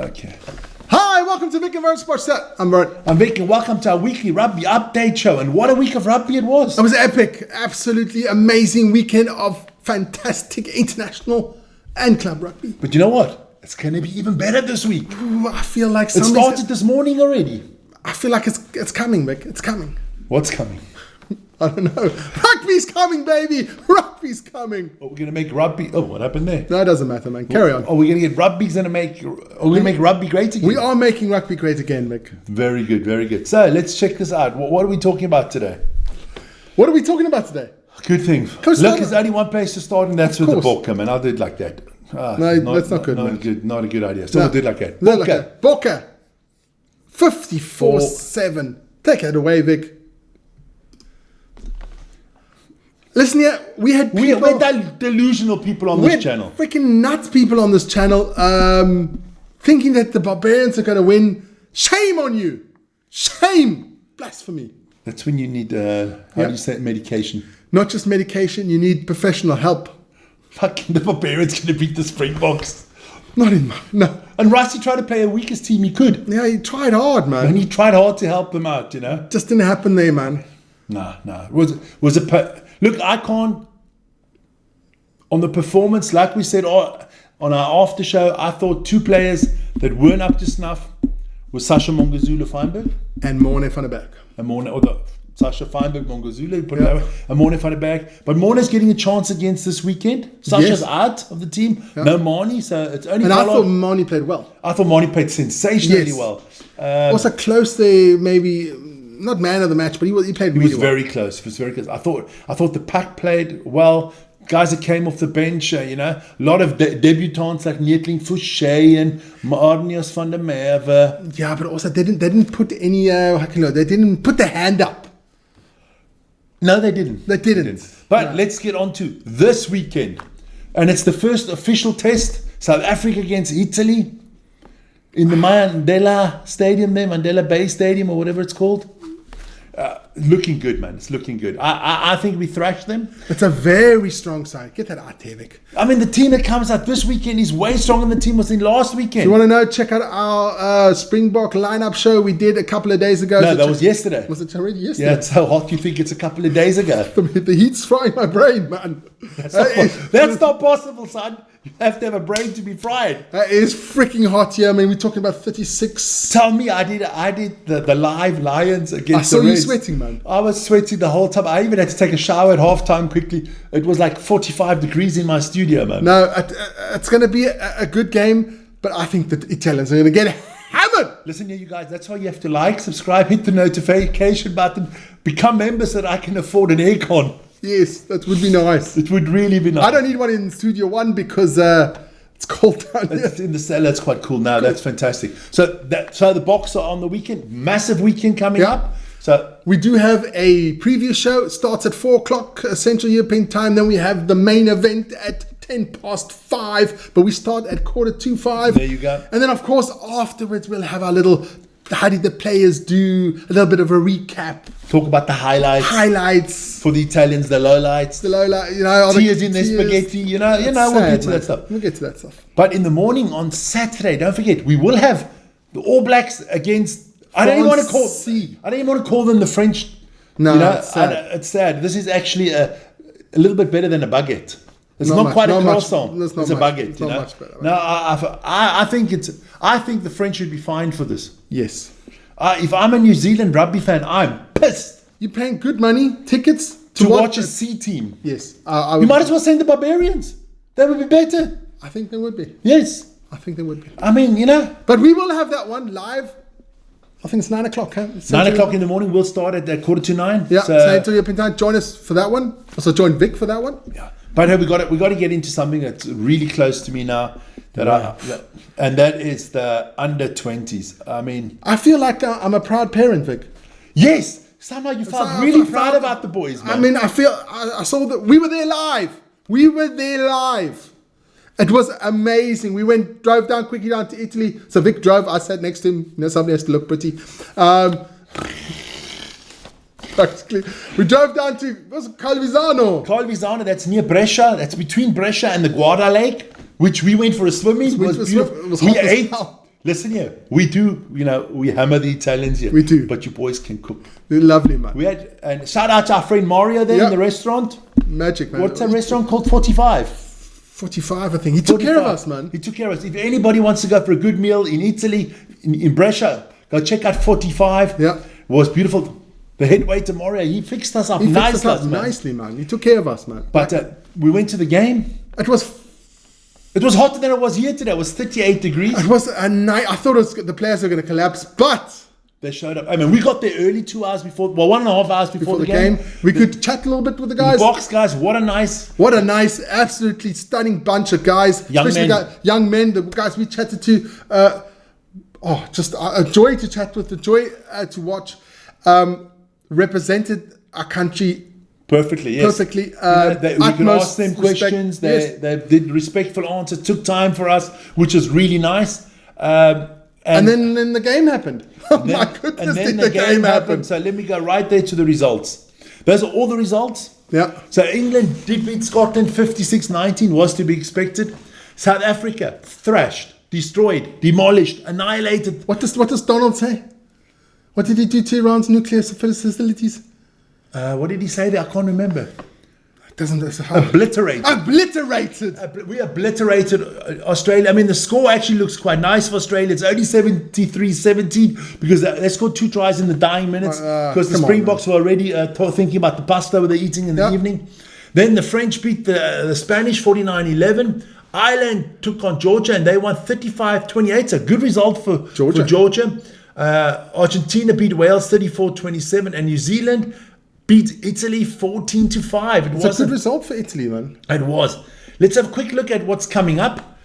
Okay. Hi, welcome to Vic and Vern Sports Set. I'm Vern. I'm Vic, and welcome to our weekly rugby update show. And what a week of rugby it was. It was epic. Absolutely amazing weekend of fantastic international and club rugby. But you know what? It's going to be even better this week. Ooh, I feel like It started this morning already. I feel like it's coming, Vic. It's coming. What's coming? I don't know. Rugby's coming, baby. Rugby's coming. Are we going to make rugby? Oh, what happened there? No, it doesn't matter, man. Carry on. Are we going to get rugby's going to make? Are we going to make rugby great again? We are making rugby great again, Vic. Very good, very good. So let's check this out. What are we talking about today? What are we talking about today? Good thing. Look, there's only one place to start, and that's with the Boks, man. I'll do it like that. No, that's not good, man. Not a good idea. So we'll do it like that. Boks. 54-7. Take it away, Vic. Listen here, we had people... We're delusional people on this channel. Freaking nuts people on this channel thinking that the Barbarians are going to win. Shame on you. Shame. Blasphemy. That's when you need, how do you say it, medication. Not just medication, you need professional help. Fucking the Barbarians going to beat the Springboks. Not in my... No. And Rusty tried to play a weakest team he could. Yeah, he tried hard, man. And he tried hard to help them out, you know. Just didn't happen there, man. No. Look, I can't... On the performance, like we said on our after show, I thought two players that weren't up to snuff were Sasha Mongazula-Feinberg. And Morne van der Berg. Sasha Feinberg, Mongazula, put it that way, and Morne van der Berg. But Morne's getting a chance against this weekend. Sasha's out of the team. Yeah. No Marnie, so it's only... And I thought Marnie played well. I thought Marnie played sensationally well. Also close there, maybe... Not man of the match, but he played really well. He was very close. He was very close. I thought the pack played well. Guys that came off the bench, a lot of debutants like Neetling Fouché and Marnius van der Merwe. Yeah, but also they didn't put any. They didn't put the hand up. No, they didn't. They didn't. But let's get on to this weekend, and it's the first official test. South Africa against Italy in the Mandela Stadium, there, Mandela Bay Stadium, or whatever it's called. Looking good, man. It's looking good. I think we thrashed them. It's a very strong side. Get that out, Vic. I mean, the team that comes out this weekend is way stronger than the team was in last weekend. If you want to know, check out our Springbok lineup show we did a couple of days ago. No, that was yesterday. Was it already yesterday? Yeah, it's so hot you think it's a couple of days ago. The heat's frying my brain, man. That's not possible, son. You have to have a brain to be fried. It is freaking hot here. I mean, we're talking about 36. Tell me, I did the live Lions against the Reds. I saw you sweating, man. I was sweating the whole time. I even had to take a shower at halftime quickly. It was like 45 degrees in my studio, man. No, it's going to be a good game, but I think the Italians are going to get hammered. Listen here, you guys. That's why you have to like, subscribe, hit the notification button, become members so that I can afford an aircon. Yes, that would be nice. It would really be nice. I don't need one in Studio 1 because it's cold down here. It's in the cellar. It's quite cool now. Cool. That's fantastic. So the Boks are on the weekend. Massive weekend coming up. So we do have a preview show. It starts at 4 o'clock Central European time. Then we have the main event at 5:10. But we start at 5:45. There you go. And then, of course, afterwards we'll have our little... How did the players do? A little bit of a recap. Talk about the highlights. Highlights. For the Italians, the lowlights. The lowlights, tears in their spaghetti, we'll get to that stuff. We'll get to that stuff. But in the morning on Saturday, don't forget, we will have the All Blacks against... I don't even want to call them the French. No, it's sad. It's sad. This is actually a little bit better than a baguette. It's not quite a croissant. It's a baguette. It's not much better. No, I think the French should be fined for this. Yes. If I'm a New Zealand rugby fan, I'm pissed. You're paying good money, tickets to watch a C team. Yes. You might as well send the Barbarians. That would be better. I think they would be. Yes. I think they would be. I mean, But we will have that one live. I think it's 9 o'clock. Huh? 9 o'clock in the morning. We'll start at 9:15. Yeah. Central European time. Join us for that one. Also join Vic for that one. Yeah. But hey, we got to get into something that's really close to me now. And that is the under 20s. I mean, I feel like I'm a proud parent, Vic. Yes. Somehow you felt really proud about the boys, man. I mean, I saw that we were there live. It was amazing. We drove down quickly down to Italy. So Vic drove. I sat next to him. Somebody has to look pretty. Basically, we drove down to Calvisano. That's near Brescia. That's between Brescia and the Guarda Lake, which we went for a swim in. It was beautiful. It was hot Listen here, we do, we hammer the Italians here. We do. But you boys can cook. They're lovely, man. We had, and shout out to our friend Mario there in the restaurant. Magic, man. What's a restaurant called? 45? 45, I think. He took care of us, man. He took care of us. If anybody wants to go for a good meal in Italy, in Brescia, go check out 45. Yeah. It was beautiful. The head waiter Mario, he fixed us up nicely, man. He took care of us, man. But we went to the game. It was hotter than it was here today. It was 38 degrees. It was a night. I thought the players were going to collapse, but they showed up. I mean, we got there early 2 hours before, 1.5 hours before the game. We could chat a little bit with the guys. The Boks guys, what a nice, absolutely stunning bunch of guys. Young men. The guys we chatted to. Just a joy to chat with, a joy to watch. Represented our country perfectly, yes. Perfectly. We could ask them questions. They did respectful answers, took time for us, which is really nice. And then the game happened. Oh my goodness, and then the game happened. So let me go right there to the results. Those are all the results. Yeah. So England did beat Scotland 56-19, was to be expected. South Africa thrashed, destroyed, demolished, annihilated. What does Donald say? What did he do to Iran's nuclear facilities? What did he say there? I can't remember. Obliterated. We obliterated Australia. I mean, the score actually looks quite nice for Australia. It's only 73-17 because they scored 2 tries in the dying minutes because the Springboks were already thinking about the pasta they're eating in the evening. Then the French beat the Spanish 49-11. Ireland took on Georgia and they won 35-28. It's a good result for Georgia. Argentina beat Wales 34-27 and New Zealand beat Italy 14-5. It's a good result for Italy, man. It was. Let's have a quick look at what's coming up.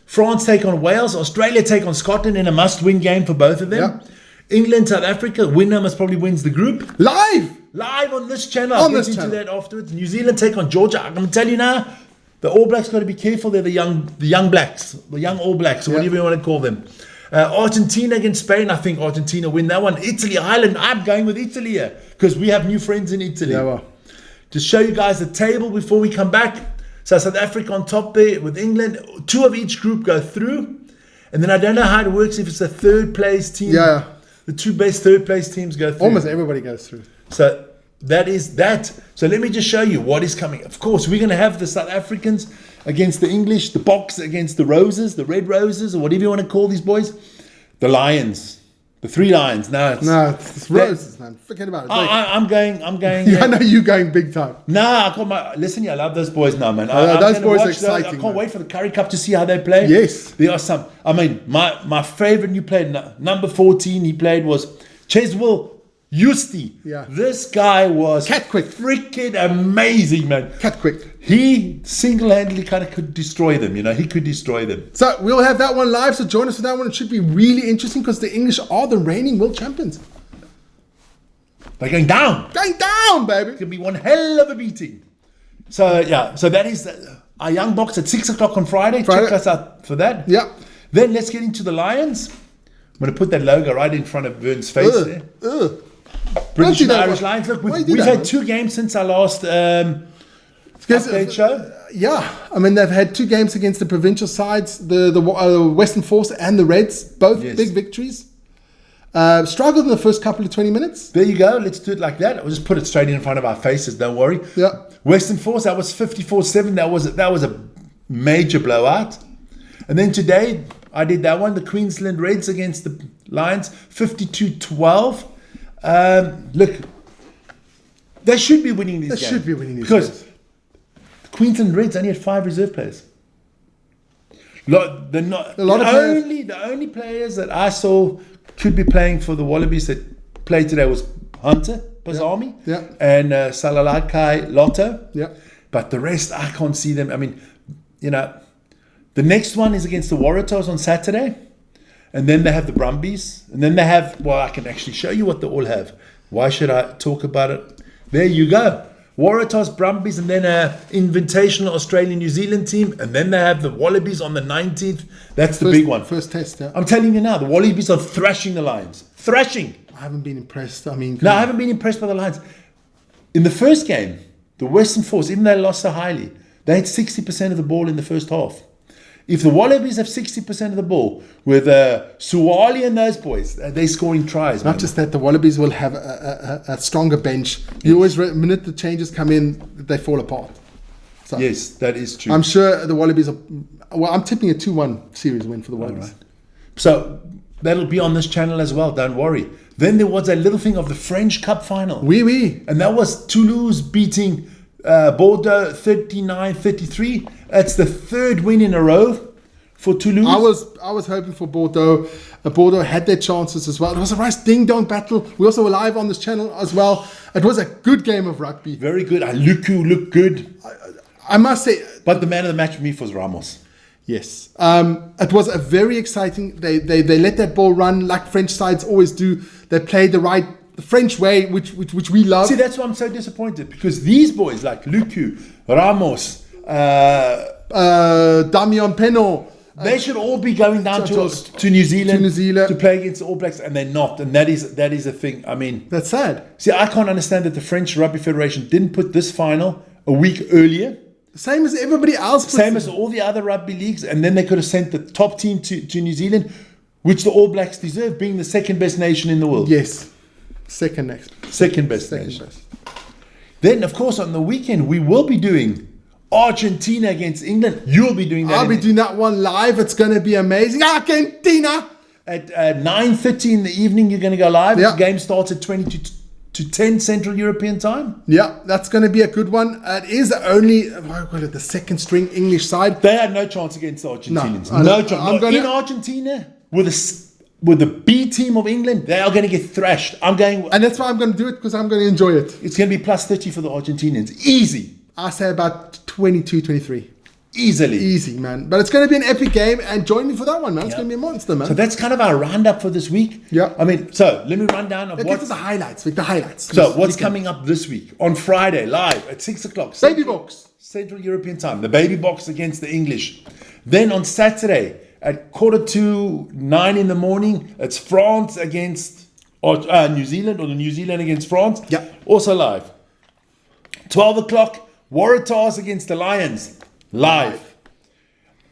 France take on Wales. Australia take on Scotland in a must-win game for both of them. Yeah. England, South Africa. Winner most probably wins the group. Live on this channel. I'll get into that afterwards. New Zealand take on Georgia. I'm going to tell you now, the All Blacks got to be careful. They're the young blacks, the young All Blacks, or whatever you want to call them. Argentina against Spain. I think Argentina win that one. Italy, Ireland. I'm going with Italy here because we have new friends in Italy. Yeah, well. To show you guys the table before we come back. So South Africa on top there with England. 2 of each group go through. And then I don't know how it works if it's a third place team. Yeah. The 2 best third place teams go through. Almost everybody goes through. So that is that. So let me just show you what is coming. Of course, we're going to have the South Africans against the English, the Boks against the Roses, the Red Roses, or whatever you want to call these boys. The Lions. The 3 Lions. It's Roses, man. Forget about it. I'm going. Yeah, I know you're going big time. I got listen here, I love those boys now, man. Those boys are exciting. I can't wait for the Curry Cup to see how they play. Yes. There are some. I mean, my favorite new player, number 14, he played was Cheswell Eustace. Yeah. This guy was cat quick. Freaking amazing, man. Cat quick. He single-handedly kind of could destroy them, he could destroy them. So we'll have that one live, so join us for that one. It should be really interesting because the English are the reigning world champions. They're going down. Going down, baby. It's going to be one hell of a beating. So that is our Young Boks at 6 o'clock on Friday. Check us out for that. Yeah. Then let's get into the Lions. I'm going to put that logo right in front of Vern's face there. British and Irish Lions. Look, we've had 2 games since our last update show. Yeah, I mean they've had 2 games against the provincial sides, the Western Force and the Reds, both big victories. Struggled in the first couple of 20 minutes. There you go. Let's do it like that. We'll just put it straight in front of our faces. Don't worry. Yeah. Western Force, that was 54-7. That was a major blowout. And then today I did that one. The Queensland Reds against the Lions, 52-12. Look, they should be winning these games. They should be winning these because the Queensland Reds only had 5 reserve players. The only players that I saw could be playing for the Wallabies that played today was Hunter Bazami and Salalakai Lotto. Yeah. But the rest, I can't see them. I mean, the next one is against the Waratahs on Saturday. And then they have the Brumbies. And then they have, I can actually show you what they all have. Why should I talk about it? There you go. Waratahs, Brumbies, and then an invitational Australian-New Zealand team. And then they have the Wallabies on the 19th. That's the big one. First test, yeah. I'm telling you now, the Wallabies are thrashing the Lions. Thrashing. I haven't been impressed. I haven't been impressed by the Lions. In the first game, the Western Force, even though they lost so highly, they had 60% of the ball in the first half. If the Wallabies have 60% of the ball, with Suwali and those boys, they're scoring tries. Not just that, the Wallabies will have a stronger bench. You always, the minute the changes come in, they fall apart. So yes, that is true. I'm sure the Wallabies are. Well, I'm tipping a 2-1 series win for the Wallabies. Right. So that'll be on this channel as well. Don't worry. Then there was a little thing of the French Cup final. Oui. And that was Toulouse beating Bordeaux 39-33. That's the third win in a row for Toulouse. I was hoping for Bordeaux. Bordeaux had their chances as well. It was a nice ding-dong battle. We also were live on this channel as well. It was a good game of rugby. Very good. Luku looked good. I must say. But the man of the match for me was Ramos. Yes. It was a very exciting. They let that ball run like French sides always do. They played the French way, which we love. See, that's why I'm so disappointed, because these boys like Luku, Ramos, Damian Penaud, they should all be going down to New Zealand to play against the All Blacks, and they're not. And that is a thing. I mean, that's sad. See, I can't understand that the French Rugby Federation didn't put this final a week earlier. Same as everybody else. Same as all the other rugby leagues, and then they could have sent the top team to New Zealand, which the All Blacks deserve, being the second best nation in the world. Yes, second best nation. Then, of course, on the weekend we will be doing Argentina against England. You'll be doing that. I'll be doing that one live. It's going to be amazing. Argentina at 9:30 in the evening. You're going to go live. Yeah. The game starts at 20 to 10 Central European time. Yeah, that's going to be a good one. It is only the second string English side. They had no chance against the Argentinians. No chance. In Argentina, with the B team of England, they are going to get thrashed. And that's why I'm going to do it, because I'm going to enjoy it. It's going to be plus 30 for the Argentinians. Easy. I say about 22, 23. Easy, man. But it's going to be an epic game, and join me for that one, man. It's going to be a monster, man. So that's kind of our roundup for this week. Yeah. I mean, so let me run down of the highlights. The highlights. So what's coming up this week? On Friday, live at 6 o'clock. Baby Boks. Central European time. The Baby Boks against the English. Then on Saturday at 8:45 in the morning, it's France against New Zealand, or the New Zealand against France. Yeah. Also live. 12 o'clock, Waratahs against the Lions. Live.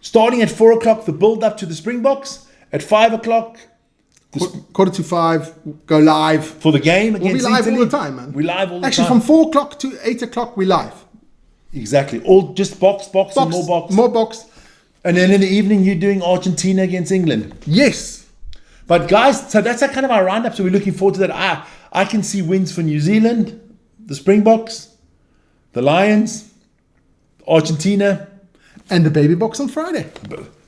Starting at 4 o'clock, the build-up to the Springboks. At 5 o'clock... 4:45, go live. For the game against We'll be live Italy. all the time, man. We're live all the time. Actually, from 4 o'clock to 8 o'clock, we're live. Exactly. All just box, and more box. More box. And then in the evening, you're doing Argentina against England. Yes. But guys, so that's kind of our roundup. So we're looking forward to that. I can see wins for New Zealand, the Springboks, the Lions, Argentina. And the Baby Boks on Friday.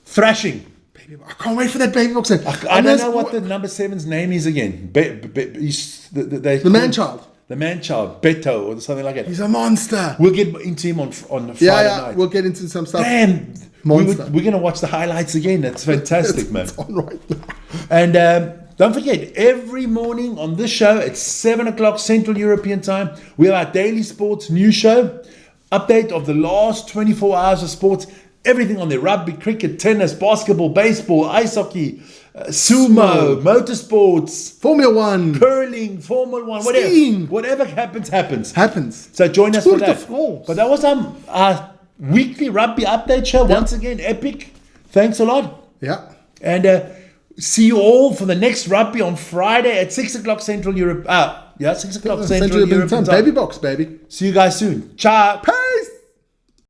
Thrashing. I can't wait for that Baby Boks. I don't know what the number 7's name is again. The man-child. The man-child. Beto or something like that. He's a monster. We'll get into him on Friday night. We'll get into some stuff. Man, Monster. we're going to watch the highlights again. That's fantastic, man. It's on right now. And don't forget, every morning on this show at 7 o'clock Central European time, we have our daily sports news show. Update of the last 24 hours of sports. Everything on there. Rugby, cricket, tennis, basketball, baseball, ice hockey, sumo, motorsports, Formula 1, curling, Formula 1, skiing. Whatever happens. Happens. So join us for that. France. But that was our weekly rugby update show. Once again, epic. Thanks a lot. Yeah. And see you all for the next rugby on Friday at 6 o'clock Central Europe. 6 o'clock Central European time. Baby Boks, baby. See you guys soon. Ciao.